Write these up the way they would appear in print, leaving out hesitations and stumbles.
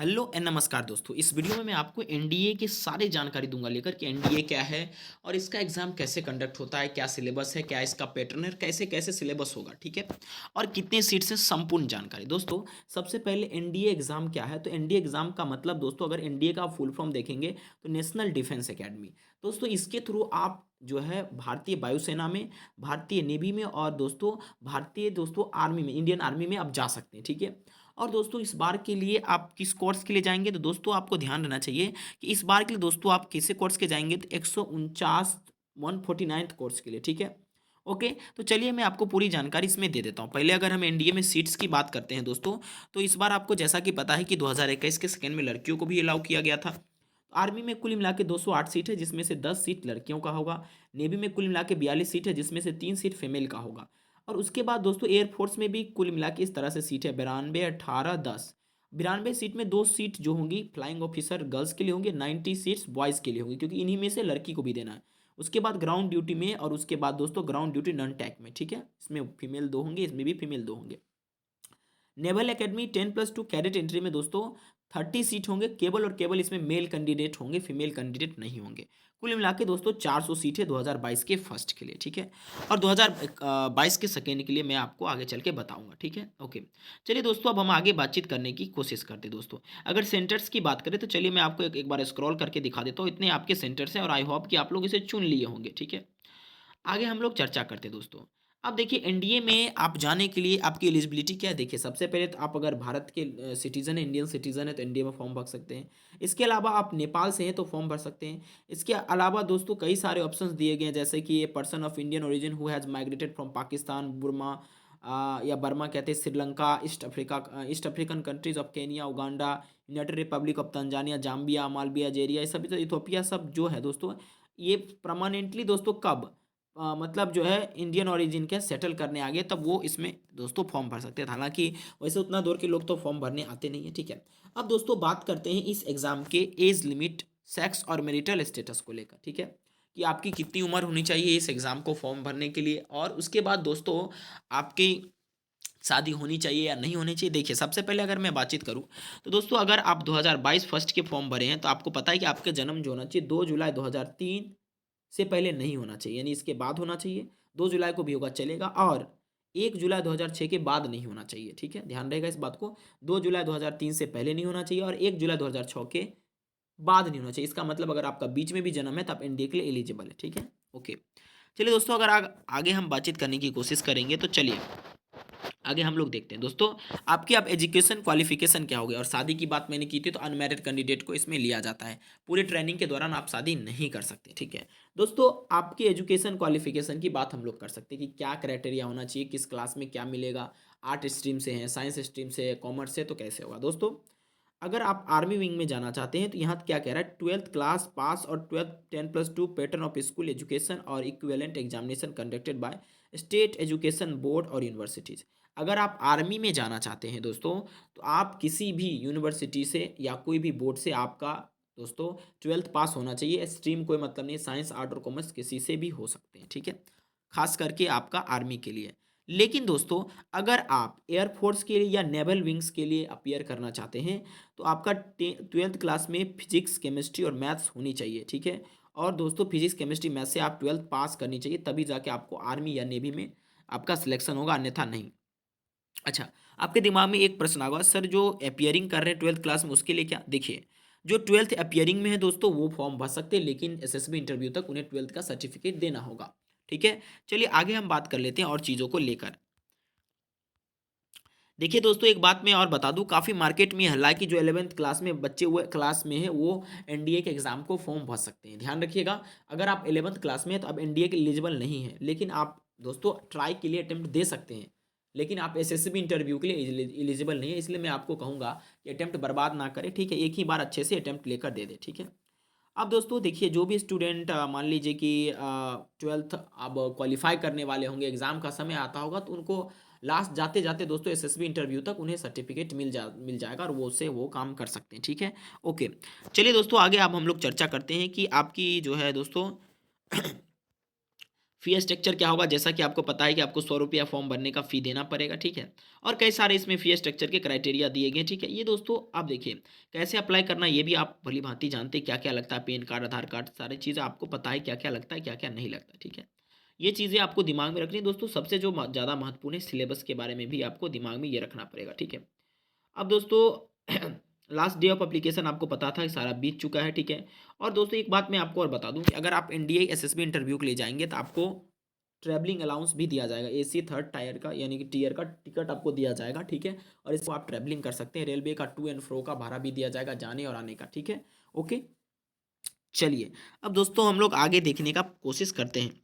Hello and नमस्कार दोस्तों। इस वीडियो में मैं आपको एनडीए की सारी जानकारी दूंगा लेकर कि एनडीए क्या है और इसका एग्जाम कैसे कंडक्ट होता है, क्या सिलेबस है, क्या इसका पैटर्न है, कैसे कैसे सिलेबस होगा, ठीक है। और कितने सीट्स है, संपूर्ण जानकारी। दोस्तों सबसे पहले एनडीए एग्जाम क्या है, तो एनडीए एग्जाम का मतलब दोस्तों, अगर एनडीए का फुल फॉर्म देखेंगे तो नेशनल डिफेंस एकेडमी। दोस्तों इसके थ्रू आप जो है भारतीय वायुसेना में, भारतीय नेवी में और दोस्तों भारतीय आर्मी में, इंडियन आर्मी में आप जा सकते हैं, ठीक है। और दोस्तों इस बार के लिए आप किस कोर्स के लिए जाएंगे, तो दोस्तों आपको ध्यान रखना चाहिए कि इस बार के लिए दोस्तों आप किसी कोर्स के जाएंगे तो 149 149 कोर्स के लिए, ठीक है। ओके, तो चलिए मैं आपको पूरी जानकारी इसमें दे देता हूँ। पहले अगर हम एनडीए में सीट्स की बात करते हैं दोस्तों, तो इस बार आपको जैसा कि पता है कि 2021 के सेकेंड में लड़कियों को भी अलाउ किया गया था। आर्मी में कुल मिला के 208 सीट है, जिसमें से 10 सीट लड़कियों का होगा। नेवी में कुल मिला के 42 सीट है, जिसमें से 3 सीट फीमेल का होगा। और उसके बाद दोस्तों एयरफोर्स में भी कुल मिला के इस तरह से सीट है 92, 18, 10। 92 सीट में 2 सीट जो होंगी फ्लाइंग ऑफिसर गर्ल्स के लिए होंगी, 90 सीट्स बॉयज़ के लिए होंगी, क्योंकि इन्हीं में से लड़की को भी देना है। उसके बाद ग्राउंड ड्यूटी में, और उसके बाद दोस्तों ग्राउंड ड्यूटी नॉन टैक में, ठीक है। इसमें फीमेल 2 होंगे, इसमें भी फीमेल 2 होंगे। नेवल एकेडमी 10+2 कैडेट एंट्री में दोस्तों 30 सीट होंगे, केवल और केवल इसमें मेल कैंडिडेट होंगे, फीमेल कैंडिडेट नहीं होंगे। कुल मिला के दोस्तों 400 सीट है 2022 के फर्स्ट के लिए, ठीक है। और 2022 के सेकेंड के लिए मैं आपको आगे चल के बताऊंगा, ठीक है। ओके, चलिए दोस्तों अब हम आगे बातचीत करने की कोशिश करते हैं दोस्तों। अगर सेंटर्स की बात करें तो चलिए मैं आपको एक बार स्क्रॉल करके दिखा देता हूँ। इतने आपके सेंटर्स हैं और आई होप कि आप लोग इसे चुन लिए होंगे, ठीक है। आगे हम लोग चर्चा करते हैं दोस्तों। अब देखिए एनडीए में आप जाने के लिए आपकी एलिजिबिलिटी क्या है। देखिए सबसे पहले तो आप अगर भारत के सिटीज़न है, इंडियन सिटीज़न है, तो एनडीए में फॉर्म भर सकते हैं। इसके अलावा आप नेपाल से हैं तो फॉर्म भर सकते हैं। इसके अलावा दोस्तों कई सारे ऑप्शंस दिए गए हैं, जैसे कि ये person of Indian origin who has migrated from Pakistan, Burma या बर्मा कहते हैं, Sri Lanka, East African countries of Kenya, Uganda, United Republic of Tanzania, Zambia, Malawi, Zaire, ये सभी तो इथोपिया सब जो है दोस्तों, ये परमानेंटली दोस्तों कब मतलब जो है इंडियन ओरिजिन के सेटल करने आ गए, तब वो इसमें दोस्तों फॉर्म भर सकते हैं। हालांकि वैसे उतना दूर के लोग तो फॉर्म भरने आते नहीं है, ठीक है। अब दोस्तों बात करते हैं इस एग्ज़ाम के एज लिमिट, सेक्स और मैरिटल स्टेटस को लेकर, ठीक है, कि आपकी कितनी उम्र होनी चाहिए इस एग्ज़ाम को फॉर्म भरने के लिए। और उसके बाद दोस्तों आपकी शादी होनी चाहिए या नहीं होनी चाहिए। देखिए सबसे पहले अगर मैं बातचीत करूं तो दोस्तों अगर आप 2022 फर्स्ट के फॉर्म भरे हैं तो आपको पता है कि आपका जन्म जो होना चाहिए 2 जुलाई 2003 से पहले नहीं होना चाहिए, यानी इसके बाद होना चाहिए। 2 जुलाई को भी होगा चलेगा, और 1 जुलाई 2006 के बाद नहीं होना चाहिए, ठीक है, ध्यान रहेगा इस बात को। 2 जुलाई 2003 से पहले नहीं होना चाहिए और 1 जुलाई 2006 के बाद नहीं होना चाहिए। इसका मतलब अगर आपका बीच में भी जन्म है तो आप एनडीए के लिए एलिजिबल है, ठीक है। ओके, चलिए दोस्तों अगर आगे हम बातचीत करने की कोशिश करेंगे तो चलिए आगे हम लोग देखते हैं दोस्तों। आपकी अब एजुकेशन क्वालिफिकेशन क्या हो गया, और शादी की बात मैंने की थी तो अनमैरिड कैंडिडेट को इसमें लिया जाता है। पूरे ट्रेनिंग के दौरान आप शादी नहीं कर सकते, ठीक है। दोस्तों आपकी एजुकेशन क्वालिफिकेशन की बात हम लोग कर सकते हैं कि क्या क्राइटेरिया होना चाहिए, किस क्लास में क्या मिलेगा, आर्ट स्ट्रीम से है, साइंस स्ट्रीम से है, कॉमर्स से, तो कैसे होगा दोस्तों। अगर आप आर्मी विंग में जाना चाहते हैं तो यहाँ क्या कह रहा है, 12th क्लास पास और 12th 10+2 pattern of school education और equivalent examination conducted by state education board और यूनिवर्सिटीज़। अगर आप आर्मी में जाना चाहते हैं दोस्तों, तो आप किसी भी यूनिवर्सिटी से या कोई भी बोर्ड से आपका दोस्तों 12th पास होना चाहिए। स्ट्रीम कोई मतलब नहीं, साइंस आर्ट और कॉमर्स किसी से भी हो सकते हैं, ठीक है, खास करके आपका आर्मी के लिए। लेकिन दोस्तों अगर आप एयरफोर्स के लिए या नेवल विंग्स के लिए अपियर करना चाहते हैं तो आपका 12th क्लास में फिजिक्स, केमिस्ट्री और मैथ्स होनी चाहिए, ठीक है। और दोस्तों फिजिक्स, केमिस्ट्री, मैथ्स से आप 12th पास करनी चाहिए, तभी जाके आपको आर्मी या नेवी में आपका सिलेक्शन होगा, अन्यथा नहीं। अच्छा, आपके दिमाग में एक प्रश्न आएगा, सर जो अपियरिंग कर रहे हैं 12th क्लास में उसके लिए क्या। देखिए जो 12th अपियरिंग में है दोस्तों वो फॉर्म भर सकते हैं, लेकिन एसएसबी इंटरव्यू तक उन्हें 12th का सर्टिफिकेट देना होगा, ठीक है। चलिए आगे हम बात कर लेते हैं और चीज़ों को लेकर। देखिए दोस्तों एक बात मैं और बता दूं, काफ़ी मार्केट में हालांकि जो 11th क्लास में बच्चे हुए क्लास में है वो एनडीए के एग्ज़ाम को फॉर्म भर सकते हैं। ध्यान रखिएगा, अगर आप 11th क्लास में हैं तो आप एनडीए के एलिजिबल नहीं है, लेकिन आप दोस्तों ट्राई के लिए अटेम्प्ट दे सकते हैं। लेकिन आप एसएसबी इंटरव्यू के लिए एलिजिबल नहीं है, इसलिए मैं आपको कहूँगा कि अटेम्प्ट बर्बाद ना करें, ठीक है। एक ही बार अच्छे से अटेम्प्ट लेकर दे दे, ठीक है। अब दोस्तों देखिए जो भी स्टूडेंट मान लीजिए कि 12th अब क्वालिफाई करने वाले होंगे, एग्ज़ाम का समय आता होगा तो उनको लास्ट जाते जाते दोस्तों एसएसबी इंटरव्यू तक उन्हें सर्टिफिकेट मिल जाएगा और वो उससे वो काम कर सकते हैं, ठीक है। ओके, चलिए दोस्तों आगे अब हम लोग चर्चा करते हैं कि आपकी जो है दोस्तों फ़ी स्ट्रक्चर क्या होगा, जैसा कि आपको पता है कि आपको 100 रुपया फॉर्म भरने का फ़ी देना पड़ेगा, ठीक है? और कई सारे इसमें फ़ी स्ट्रक्चर के क्राइटेरिया दिए गए हैं, ठीक है? ये दोस्तों आप देखिए, कैसे अप्लाई करना ये भी आप भली-भाँति जानते हैं, क्या-क्या लगता है, पैन कार्ड, आधार कार्ड, सारी चीज़ें आपको पता है क्या-क्या लगता है, क्या-क्या नहीं लगता, ठीक है? ये चीज़ें आपको दिमाग में रखनी है दोस्तों, सबसे जो ज़्यादा महत्वपूर्ण है सिलेबस के बारे में भी आपको दिमाग में ये रखना पड़ेगा, ठीक है? अब दोस्तों लास्ट डे ऑफ एप्लीकेशन आपको पता था कि सारा बीत चुका है, ठीक है? और दोस्तों एक बात मैं आपको और बता दूँ कि अगर आप एनडीए एसएसबी इंटरव्यू के लिए जाएँगे तो आपको ट्रैवलिंग अलाउंस भी दिया जाएगा। एसी थर्ड टायर का यानी कि टियर का टिकट आपको दिया जाएगा, ठीक है? और इसको आप ट्रैवलिंग कर सकते हैं। रेलवे का टू एंड फ्रो का भाड़ा भी दिया जाएगा जाने और आने का, ठीक है? ओके, चलिए अब दोस्तों हम लोग आगे देखने का कोशिश करते हैं।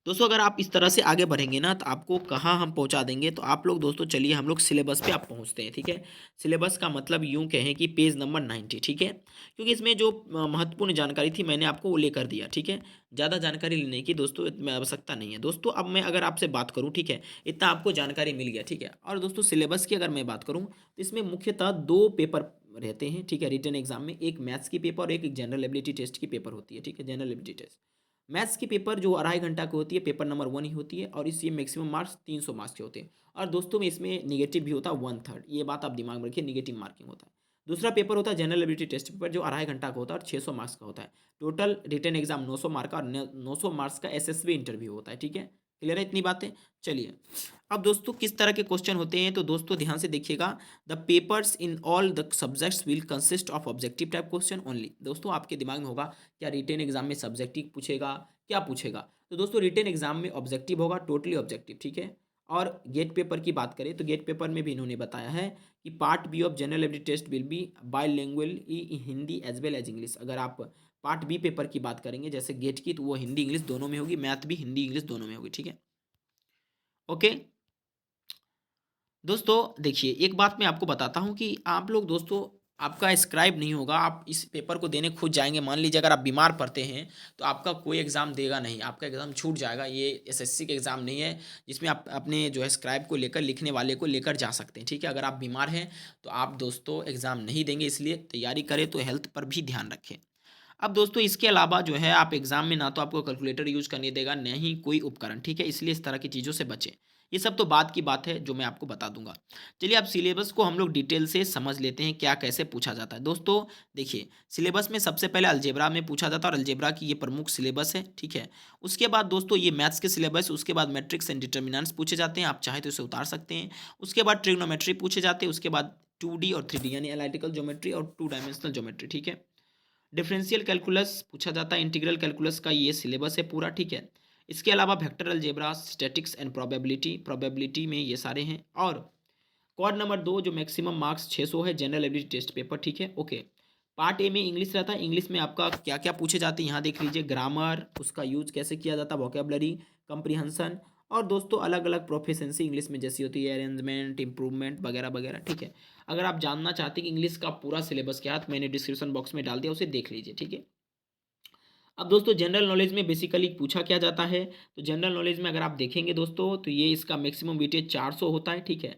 दोस्तों अगर आप इस तरह से आगे बढ़ेंगे ना तो आपको कहाँ हम पहुँचा देंगे, तो आप लोग दोस्तों चलिए हम लोग सिलेबस पे आप पहुँचते हैं, ठीक है? सिलेबस का मतलब यूँ कहें कि पेज नंबर 90, ठीक है? क्योंकि इसमें जो महत्वपूर्ण जानकारी थी मैंने आपको वो लेकर दिया, ठीक है? ज़्यादा जानकारी लेने की दोस्तों इसमें आवश्यकता नहीं है। दोस्तों अब मैं अगर आपसे बात करूँ, ठीक है? इतना आपको जानकारी मिल गया, ठीक है? और दोस्तों सिलेबस की अगर मैं बात करूँ तो इसमें मुख्यतः 2 पेपर रहते हैं, ठीक है? रिटन एग्ज़ाम में एक मैथ्स की पेपर और एक जनरल एबिलिटी टेस्ट की पेपर होती है, ठीक है? General ability test. मैथ्स की पेपर जो 2.5 घंटा की होती है, पेपर नंबर 1 ही होती है और इससे मैक्सिमम मार्क्स 300 मार्क्स के होते हैं। और दोस्तों में इसमें नेगेटिव भी होता है 1/3, ये बात आप दिमाग में रखिए, नेगेटिव मार्किंग होता है। दूसरा पेपर होता है जनरल एबिलिटी टेस्ट पेपर जो 2.5 घंटा का होता है और 600 मार्क्स का होता है। टोटल रिटन एग्जाम 900 मार्क का और 900 मार्क्स का एसएसबी इंटरव्यू होता है, ठीक है? क्लियर है इतनी बातें? चलिए अब दोस्तों किस तरह के क्वेश्चन होते हैं तो दोस्तों ध्यान से देखिएगा। The papers in all the subjects will consist of objective type question only. दोस्तों आपके दिमाग में होगा क्या रिटेन एग्जाम में सब्जेक्टिव पूछेगा, क्या पूछेगा? तो दोस्तों रिटेन एग्जाम में ऑब्जेक्टिव होगा, टोटली ऑब्जेक्टिव, ठीक है? और गेट पेपर की बात करें तो गेट पेपर में भी इन्होंने बताया है कि part B of general ability test will be bilingual in Hindi as well as English. अगर आप पार्ट बी पेपर की बात करेंगे जैसे गेट की तो वो हिंदी इंग्लिश दोनों में होगी, मैथ भी हिंदी इंग्लिश दोनों में होगी, ठीक है? ओके दोस्तों देखिए एक बात मैं आपको बताता हूँ कि आप लोग दोस्तों आपका स्क्राइब नहीं होगा, आप इस पेपर को देने खुद जाएंगे, मान लीजिए अगर आप बीमार पड़ते हैं तो आपका कोई एग्ज़ाम देगा नहीं, आपका एग्ज़ाम छूट जाएगा। ये एसएससी के एग्ज़ाम नहीं है जिसमें आप अपने जो है स्क्राइब को लेकर लिखने वाले को लेकर जा सकते हैं, ठीक है? अगर आप बीमार हैं तो आप दोस्तों एग्ज़ाम नहीं देंगे, इसलिए तैयारी करें तो हेल्थ पर भी ध्यान रखें। अब दोस्तों इसके अलावा जो है आप एग्जाम में ना तो आपको कैलकुलेटर यूज़ करने देगा, ना ही कोई उपकरण, ठीक है? इसलिए इस तरह की चीज़ों से बचें। ये सब तो बाद की बात है जो मैं आपको बता दूंगा। चलिए अब सिलेबस को हम लोग डिटेल से समझ लेते हैं क्या कैसे पूछा जाता है। दोस्तों देखिए सिलेबस में सबसे पहले अलजेब्रा में पूछा जाता है और अलजेब्रा की ये प्रमुख सिलेबस है, ठीक है? उसके बाद दोस्तों ये मैथ्स के सिलेबस, उसके बाद मैट्रिक्स एंड डिटर्मिनेंट्स पूछे जाते हैं, आप चाहें तो इसे उतार सकते हैं। उसके बाद ट्रिग्नोमेट्री पूछे जाते हैं, उसके बाद 2D और 3D यानी एनालिटिकल ज्योमेट्री और 2 डायमेंशनल ज्योमेट्री, ठीक है? डिफरेंशियल कैलकुलस पूछा जाता है, इंटीग्रल कैलकुलस का ये सिलेबस है पूरा, ठीक है? इसके अलावा vector algebra, statics and probability, probability में ये सारे हैं। और क्वाड नंबर 2 जो मैक्सिमम मार्क्स 600 है, जनरल एबिलिटी टेस्ट पेपर, ठीक है? ओके। पार्ट ए में इंग्लिश रहता है, इंग्लिश में आपका क्या-क्या पूछे जाते हैं यहाँ देख लीजिए, ग्रामर, उसका यूज़ कैसे किया जाता है, वोकैब्युलरी, कम्प्रीहेंशन और दोस्तों अलग-अलग प्रोफिशिएंसी इंग्लिश में जैसी होती है, अरेंजमेंट, इम्प्रूवमेंट वगैरह-वगैरह, ठीक है? अगर आप जानना चाहते हैं कि इंग्लिश का पूरा सिलेबस क्या है तो मैंने डिस्क्रिप्शन बॉक्स में डाल दिया, उसे देख लीजिए, ठीक है? अब दोस्तों जनरल नॉलेज में बेसिकली पूछा क्या जाता है, तो जनरल नॉलेज में अगर आप देखेंगे दोस्तों तो ये इसका मैक्सिमम वेटेज 400 होता है, ठीक है?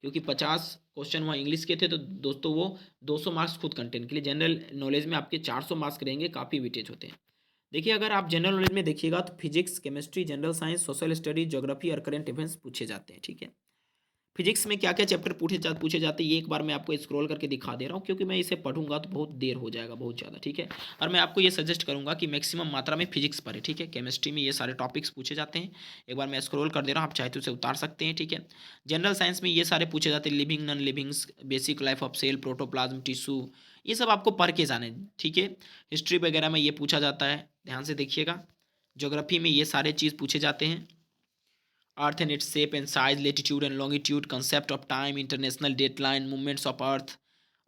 क्योंकि 50 क्वेश्चन वहाँ इंग्लिश के थे तो दोस्तों वो 200 मार्क्स खुद कंटेंट के लिए, जनरल नॉलेज में आपके 400 मार्क्स रहेंगे, काफ़ी वेटेज होते हैं। देखिए अगर आप जनरल नॉलेज में देखिएगा तो physics, chemistry, general science, social study, geography और करंट इवेंट्स पूछे जाते हैं, ठीक है? फिजिक्स में क्या-क्या चैप्टर पूछे जाते हैं ये एक बार मैं आपको स्क्रॉल करके दिखा दे रहा हूँ क्योंकि मैं इसे पढ़ूँगा तो बहुत देर हो जाएगा, बहुत ज़्यादा, ठीक है? और मैं आपको ये सजेस्ट करूँगा कि मैक्सिमम मात्रा में फिजिक्स पढ़ें, ठीक है? केमिस्ट्री में ये सारे टॉपिक्स पूछे जाते हैं। एक बार मैं स्क्रॉल कर दे रहा हूँ, आप चाहे तो इसे उतार सकते हैं, ठीक है? जनरल साइंस में ये सारे पूछे जाते हैं, living, non livings, basic life of cell, protoplasm, tissue, ये सब आपको पढ़ के जाने हैं, ठीक है? हिस्ट्री वगैरह में ये पूछा जाता है, ध्यान से देखिएगा। ज्योग्राफी में ये सारे चीज़ पूछे जाते हैं। Earth and its shape and size, latitude and longitude, concept of time, international dateline, movements of Earth,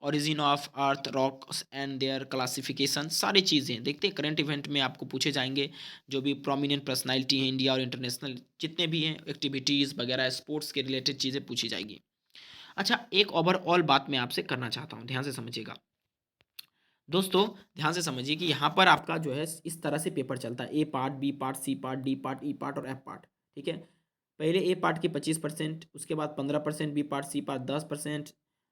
origin of Earth, rocks and their classification, सारी चीज़ें देखते हैं। करंट इवेंट में आपको पूछे जाएंगे जो भी प्रोमिनेंट पर्सनालिटी हैं इंडिया और इंटरनेशनल जितने भी हैं, एक्टिविटीज़ वगैरह स्पोर्ट्स के रिलेटेड चीज़ें पूछी जाएगी। अच्छा एक ओवरऑल बात मैं आपसे करना चाहता हूँ, ध्यान से समझिएगा। दोस्तों ध्यान से समझिए कि यहाँ पर आपका जो है इस तरह से पेपर चलता है, A part, B part, C part, D part, E part और एफ पार्ट, ठीक है? पहले ए पार्ट के 25%, उसके बाद 15%, बी पार्ट, सी पार्ट 10%,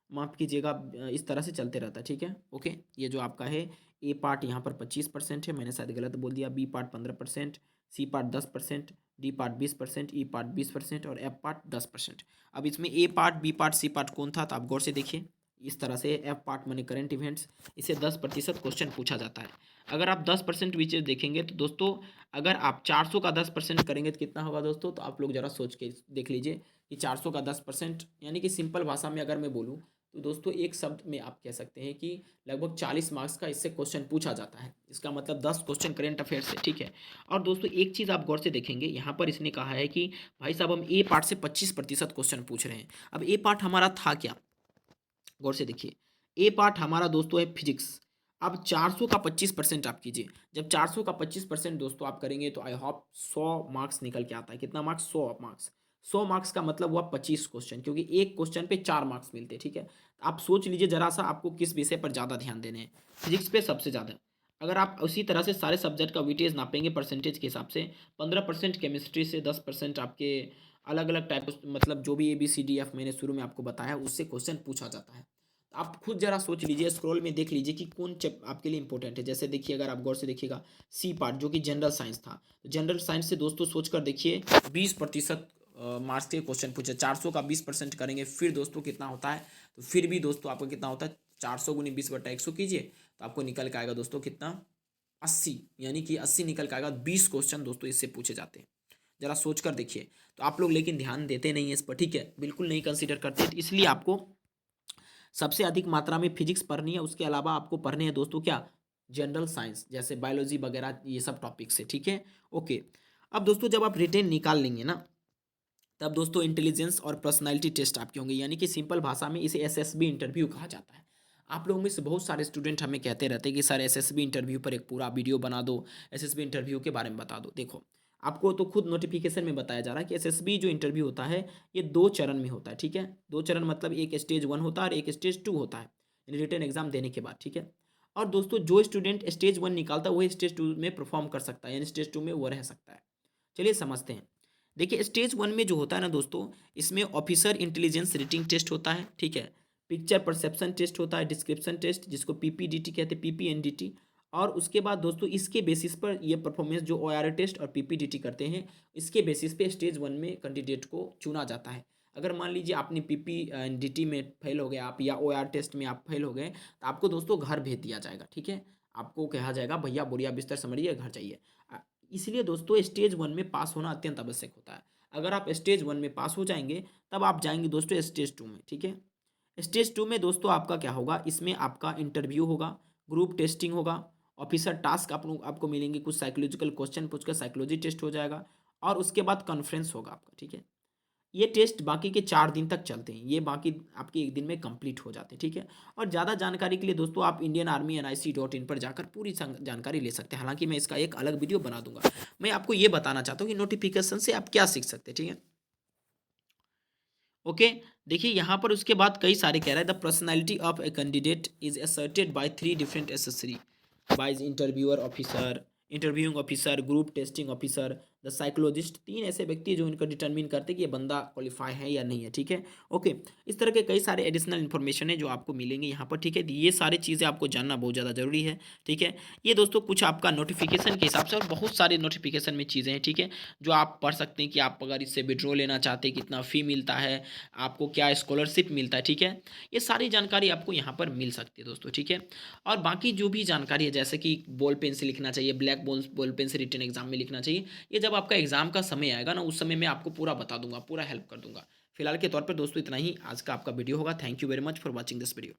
माफ़ कीजिएगा इस तरह से चलते रहता है, ठीक है? ओके, ये जो आपका है ए पार्ट यहाँ पर 25% है, मैंने शायद गलत बोल दिया, B part 15%, C part 10%, D part 20%, E part 20% और एफ पार्ट 10%। अब इसमें A part, B part, C part कौन था, तो आप गौर से देखिए। इस तरह से एफ पार्ट माने करंट इवेंट्स, इसे 10% क्वेश्चन पूछा जाता है। अगर आप 10% विचेज देखेंगे तो दोस्तों, अगर आप 400 का 10% करेंगे तो कितना होगा दोस्तों, तो आप लोग जरा सोच के देख लीजिए कि 400 का 10%, यानी कि सिंपल भाषा में अगर मैं बोलूँ तो दोस्तों एक शब्द में आप कह सकते हैं कि लगभग 40 मार्क्स का इससे क्वेश्चन पूछा जाता है। इसका मतलब 10 क्वेश्चन करेंट अफेयर से, ठीक है। और दोस्तों एक चीज़ आप गौर से देखेंगे, यहाँ पर इसने कहा है कि भाई साहब हम ए पार्ट से 25% क्वेश्चन पूछ रहे हैं। अब ए पार्ट हमारा था क्या, गौर से देखिए। ए पार्ट हमारा दोस्तों है फिजिक्स। अब 400 का 25% आप कीजिए। जब 400 का 25% दोस्तों आप करेंगे तो आई होप 100 मार्क्स निकल के आता है। कितना मार्क्स, 100 मार्क्स। 100 मार्क्स का मतलब हुआ 25 क्वेश्चन, क्योंकि एक क्वेश्चन पे 4 मार्क्स मिलते हैं, ठीक है। आप सोच लीजिए जरा सा, आपको किस विषय पर ज़्यादा ध्यान देने हैं। फिजिक्स पे सबसे ज़्यादा। अगर आप उसी तरह से सारे सब्जेक्ट का वेटेज नापेंगे परसेंटेज के हिसाब से, 15% केमिस्ट्री से, 10% आपके अलग अलग टाइप, मतलब जो भी ABCDF मैंने शुरू में आपको बताया उससे क्वेश्चन पूछा जाता है। आप खुद जरा सोच लीजिए, स्क्रॉल में देख लीजिए कि कौन चैप आपके लिए इंपॉर्टेंट है। जैसे देखिए, अगर आप गौर से देखिएगा, सी पार्ट जो कि जनरल साइंस था, तो जनरल साइंस से दोस्तों सोचकर देखिए 20% मार्क्स के क्वेश्चन पूछे। 400 का 20% करेंगे, फिर दोस्तों कितना होता है, तो फिर भी दोस्तों आपको कितना होता है, 400 गुनी 20/100 कीजिए तो आपको निकल के आएगा दोस्तों कितना, 80। यानी कि 80 निकल के आएगा। 20 क्वेश्चन दोस्तों इससे पूछे जाते हैं। जरा सोच कर देखिए। तो आप लोग लेकिन ध्यान देते नहीं है इस पर, ठीक है, बिल्कुल नहीं कंसीडर करते, तो इसलिए आपको सबसे अधिक मात्रा में फिजिक्स पढ़नी है। उसके अलावा आपको पढ़ने हैं दोस्तों क्या, जनरल साइंस, जैसे बायोलॉजी वगैरह, ये सब टॉपिक्स है, ठीक है। ओके। अब दोस्तों जब आप रिटेन निकाल लेंगे ना, तब दोस्तों इंटेलिजेंस और पर्सनालिटी टेस्ट आपके होंगे, यानी कि सिंपल भाषा में इसे SSB इंटरव्यू कहा जाता है। आप लोगों में से बहुत सारे स्टूडेंट हमें कहते रहते हैं कि सर SSB इंटरव्यू पर एक पूरा वीडियो बना दो, SSB इंटरव्यू के बारे में बता दो। देखो, आपको तो खुद नोटिफिकेशन में बताया जा रहा है कि SSB जो इंटरव्यू होता है ये 2 चरण में होता है, ठीक है। 2 चरण मतलब एक स्टेज 1 होता है और एक स्टेज 2 होता है, रिटन एग्जाम देने के बाद, ठीक है। और दोस्तों जो स्टूडेंट स्टेज 1 निकालता है वही स्टेज 2 में परफॉर्म कर सकता है, यानी स्टेज 2 में वो रह सकता है। चलिए समझते हैं। देखिए स्टेज 1 में जो होता है ना दोस्तों, इसमें ऑफिसर इंटेलिजेंस रीडिंग टेस्ट होता है, ठीक है। पिक्चर परसेप्शन टेस्ट होता है, डिस्क्रिप्शन टेस्ट जिसको PPDT कहते हैं, PPNDT। और उसके बाद दोस्तों इसके बेसिस पर ये परफॉर्मेंस जो ORA टेस्ट और PPDT करते हैं, इसके बेसिस पे स्टेज 1 में कैंडिडेट को चुना जाता है। अगर मान लीजिए आपने PPDT में फेल हो गए आप, या OR टेस्ट में आप फेल हो गए, तो आपको दोस्तों घर भेज दिया जाएगा, ठीक है। आपको कहा जाएगा भैया बोरिया बिस्तर समझिए घर चाहिए। इसलिए दोस्तों स्टेज 1 में पास होना अत्यंत आवश्यक होता है। अगर आप स्टेज 1 में पास हो जाएंगे तब आप जाएंगे दोस्तों स्टेज 2 में, ठीक है। स्टेज 2 में दोस्तों आपका क्या होगा, इसमें आपका इंटरव्यू होगा, ग्रुप टेस्टिंग होगा, ऑफिसर टास्क आपको मिलेंगे, कुछ साइकोलॉजिकल क्वेश्चन पूछकर साइकोलॉजी टेस्ट हो जाएगा, और उसके बाद कॉन्फ्रेंस होगा आपका, ठीक है। ये टेस्ट बाकी के 4 दिन तक चलते हैं, ये बाकी आपके एक दिन में कंप्लीट हो जाते हैं, ठीक है। और ज़्यादा जानकारी के लिए दोस्तों आप IndianArmyNIC.in पर जाकर पूरी जानकारी ले सकते हैं। हालांकि मैं इसका एक अलग वीडियो बना दूंगा। मैं आपको ये बताना चाहता हूँ कि नोटिफिकेशन से आप क्या सीख सकते हैं, ठीक है। ओके। देखिए यहाँ पर उसके बाद कई सारे कह रहा है, the personality of a candidate is asserted by 3 different assessors, by interviewer officer, interviewing officer, group testing officer, the psychologist. 3 ऐसे व्यक्ति जो इनको डिटरमिन करते हैं कि ये बंदा क्वालिफाई है या नहीं है, ठीक है। ओके। इस तरह के कई सारे एडिशनल इन्फॉर्मेशन है जो आपको मिलेंगे यहाँ पर, ठीक है। ये सारी चीज़ें आपको जानना बहुत ज़्यादा जरूरी है, ठीक है। ये दोस्तों कुछ आपका नोटिफिकेशन के हिसाब से, और बहुत सारे नोटिफिकेशन में चीज़ें हैं, ठीक है, जो आप पढ़ सकते हैं कि आप अगर इससे विड्रॉ लेना चाहते हैं कितना फ़ी मिलता है, आपको क्या स्कॉलरशिप मिलता है, ठीक है। ये सारी जानकारी आपको यहाँ पर मिल सकती है दोस्तों, ठीक है। और बाकी जो भी जानकारी है, जैसे कि बॉल पेन से लिखना चाहिए, ब्लैक बॉल पेन से रिटन एग्जाम में लिखना चाहिए, ये जब आपका एग्जाम का समय आएगा ना, उस समय मैं आपको पूरा बता दूंगा, पूरा हेल्प कर दूंगा। फिलहाल के तौर पर दोस्तों इतना ही आज का आपका वीडियो होगा। Thank you very much for watching this video.